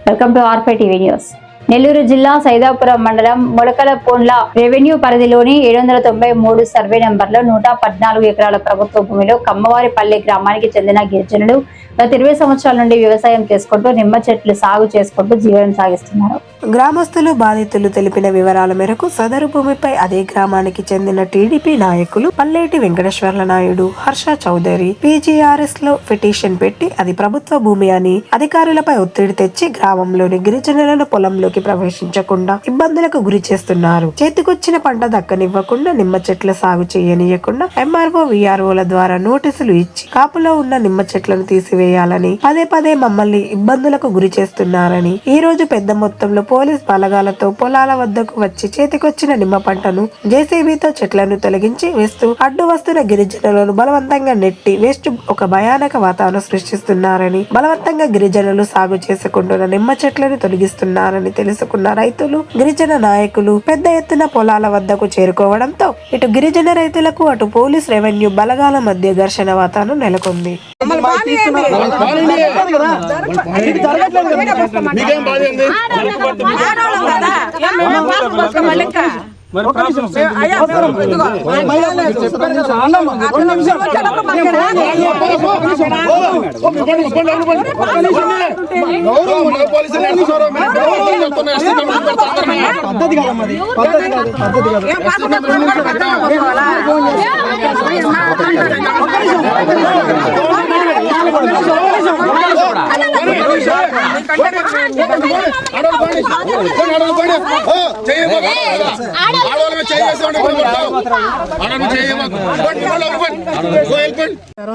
Welcome to RPI TV news. Nellore జిల్లా సైదాపురం మండలం మొలకలపోండ్ల revenue పరిధిలోని 793 సర్వే నెంబర్లో 114 ఎకరాల ప్రభుత్వ భూమిలో కమ్మవారిపల్లి గ్రామానికి చెందిన గిరిజనులు గత 20 సంవత్సరాల నుండి వ్యవసాయం చేసుకుంటూ నిమ్మ చెట్లు సాగు చేసుకుంటూ జీవనం సాగిస్తున్నారు. గ్రామస్తులు బాధితులు తెలిపిన వివరాల మేరకు సదరు భూమిపై అదే గ్రామానికి చెందిన టీడీపీ నాయకులు పల్లేటి వెంకటేశ్వర్ల నాయుడు, హర్ష చౌదరి PGRS లో పిటిషన్ పెట్టి అది ప్రభుత్వ భూమి అని అధికారులపై ఒత్తిడి తెచ్చి గ్రామంలోని గిరిజనులను పొలంలోకి ప్రవేశించకుండా ఇబ్బందులకు గురి చేస్తున్నారు. చేతికొచ్చిన పంట దక్కనివ్వకుండా నిమ్మ చెట్ల సాగు చేయనీయకుండా MRO VROల ద్వారా నోటీసులు ఇచ్చి కాపులో ఉన్న నిమ్మ చెట్లను తీసివేయాలని పదే పదే మమ్మల్ని ఇబ్బందులకు గురి చేస్తున్నారని ఈ రోజు పెద్ద మొత్తంలో పోలీస్ బలగాలతో పొలాల వద్దకు వచ్చి చేతికొచ్చిన నిమ్మ పంటను JCBతో చెట్లను తొలగించి వేస్తూ అడ్డు వస్తున్న గిరిజనులను బలవంతంగా నెట్టి వేస్తూ ఒక భయానక వాతావరణం సృష్టిస్తున్నారని, బలవంతంగా గిరిజనులు సాగు చేసుకుంటున్న నిమ్మ చెట్లను తొలగిస్తున్నారని తెలుసుకున్న రైతులు, గిరిజన నాయకులు పెద్ద ఎత్తున పొలాల వద్దకు చేరుకోవడంతో ఇటు గిరిజన రైతులకు అటు పోలీస్ రెవెన్యూ బలగాల మధ్య ఘర్షణ వాతావరణం నెలకొంది.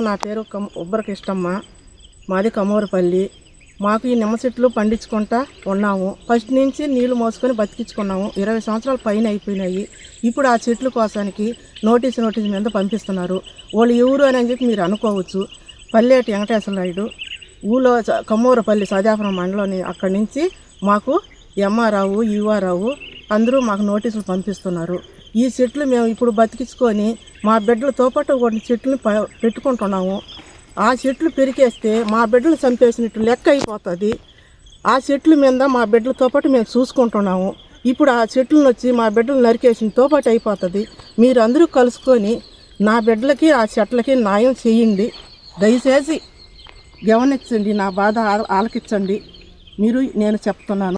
నా పేరు ఉబ్బరకిష్టమ్మ, మాది కమ్మూరపల్లి. మాకు ఈ నిమ్మ చెట్లు పండించుకుంటా ఉన్నాము. ఫస్ట్ నుంచి నీళ్లు మోసుకొని బతికించుకున్నాము. 20 సంవత్సరాల పైన అయిపోయినాయి. ఇప్పుడు ఆ చెట్ల కోసానికి నోటీసు మీద పంపిస్తున్నారు. వాళ్ళు ఎవరు అని చెప్పి మీరు అనుకోవచ్చు. పల్లేటి వెంకటేశ్వర నాయుడు ఊళ్ళో కమ్మూరపల్లి సదాపురం మండలంలోని అక్కడి నుంచి మాకు MRO URO అందరూ మాకు నోటీసులు పంపిస్తున్నారు. ఈ చెట్లు మేము ఇప్పుడు బతికించుకొని మా బిడ్డలతో పాటు కొన్ని చెట్లను పెట్టుకుంటున్నాము. ఆ చెట్లు పెరికేస్తే మా బిడ్డలు చంపేసినట్టు లెక్క అయిపోతుంది. ఆ చెట్ల మీద మా బిడ్డలతో పాటు మేము చూసుకుంటున్నాము. ఇప్పుడు ఆ చెట్లను వచ్చి మా బిడ్డలు నరికేసినతో పాటు అయిపోతుంది. మీరు అందరూ కలుసుకొని నా బిడ్డలకి ఆ చెట్లకి న్యాయం చేయండి. దయచేసి గమనించండి, నా బాధ ఆలకించండి. నేను చెప్తున్నాను.